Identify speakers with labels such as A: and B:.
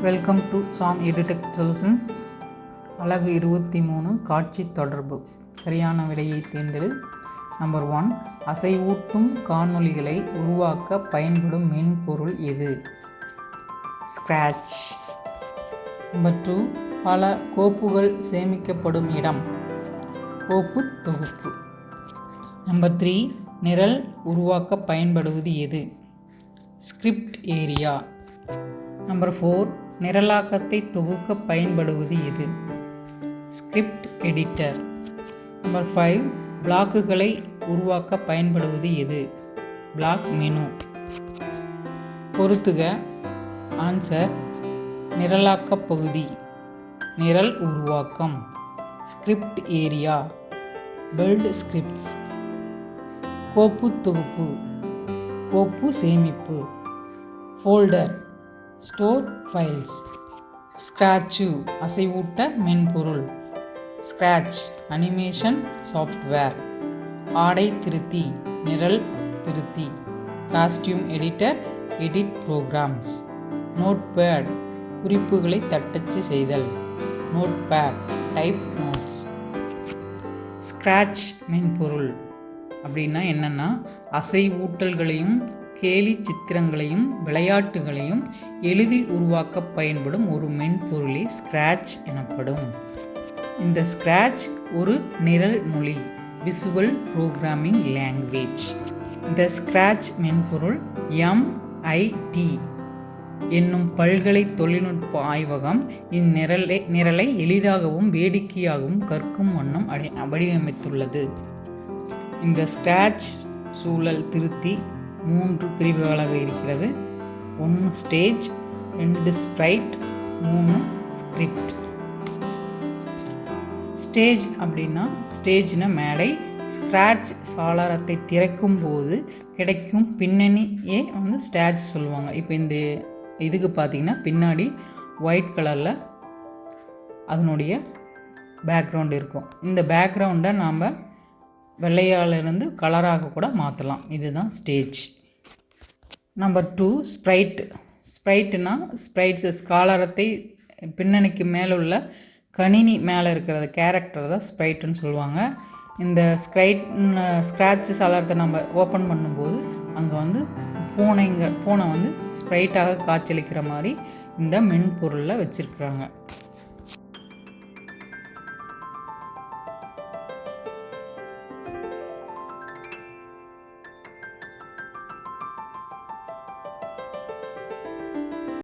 A: Welcome to Sam edtech solutions. அலகு 23 காட்சி தொடர்பு. சரியான விடையை தேர்ந்தெடு. நம்பர் 1, அசைவூட்டும் காணொளிகளை உருவாக்க பயன்படும் மென்பொருள் எது? ஸ்க்ராட்ச். நம்பர் 2, பல கோப்புகள் சேமிக்கப்படும் இடம். கோப்பு தொகுப்பு. நம்பர் 3, நிரல் உருவாக்க பயன்படுவது எது? Script area. நம்பர் 4, நிரலாக்கத்தை தொகுக்க பயன்படுவது எது? Script editor. நம்பர் 5, பிளாக்குகளை உருவாக்க பயன்படுவது எது? Black menu. பொறுத்துக. ஆன்சர்: நிரலாக்க பகுதி, நிரல் உருவாக்கம், ஸ்கிரிப்ட் ஏரியா, பில்ட் ஸ்கிரிப்ட்ஸ். கோப்பு தொகுப்பு, கோப்பு சேமிப்பு, ஃபோல்டர், ஸ்டோர் ஃபைல்ஸ். ஸ்க்ராட்சு அசைவூட்ட மென்பொருள். Scratch animation software. ஆடை திருத்தி, நிரல் திருத்தி. Costume editor, edit programs. Notepad குறிப்புகளை தட்டச்சு செய்தல். Notepad type notes. ஸ்க்ராட்ச் மென்பொருள் அப்படின்னா என்னென்னா, அசைவூட்டல்களையும் கேலி சித்திரங்களையும் விளையாட்டுகளையும் எளிதில் உருவாக்க பயன்படும் ஒரு மென்பொருளே ஸ்க்ராட்ச் எனப்படும். இந்த ஸ்க்ராட்ச் ஒரு நிரல் மொழி, விசுவல் ப்ரோக்ராமிங் லாங்குவேஜ். இந்த ஸ்க்ராட்ச் மென்பொருள் MIT என்னும் பல்கலை தொழில்நுட்ப ஆய்வகம் இந்நிரலை எளிதாகவும் வேடிக்கையாகவும் கற்கும் வண்ணம் வடிவமைத்துள்ளது. இந்த ஸ்க்ராட்ச் சூழல் திருத்தி 3 பிரிவுகளாக இருக்கிறது. 1 ஸ்டேஜ், 2 ஸ்ப்ரைட், 3 ஸ்கிரிப்ட். ஸ்டேஜ் அப்படின்னா, ஸ்டேஜ்னா மேடை. ஸ்க்ராட்ச் சாளரத்தை திறக்கும் போது கிடைக்கும் பின்னணியே ஸ்டேஜ் சொல்லுவாங்க. இப்போ இந்த இதுக்கு பார்த்தீங்கன்னா பின்னாடி ஒயிட் கலரில் அதனுடைய பேக்ரவுண்ட் இருக்கும். இந்த பேக்ரவுண்டை நாம் வெள்ளையாலிருந்து கலராக கூட மாற்றலாம். இதுதான் ஸ்டேஜ். Number 2, sprite. ஸ்ப்ரைட்னா ஸ்ப்ரைட்ஸ் ஸ்காலரத்தை பின்னணிக்கு மேலே உள்ள கணினி மேலே இருக்கிற கேரக்டர் தான் ஸ்ப்ரைட்டுன்னு சொல்லுவாங்க. இந்த ஸ்க்ராட்ச் சாளரத்தை நம்ம ஓப்பன் பண்ணும்போது அங்கே பூனை ஸ்ப்ரைட்டாக காட்சியளிக்கிற மாதிரி இந்த மென்பொருளில் வச்சுருக்குறாங்க.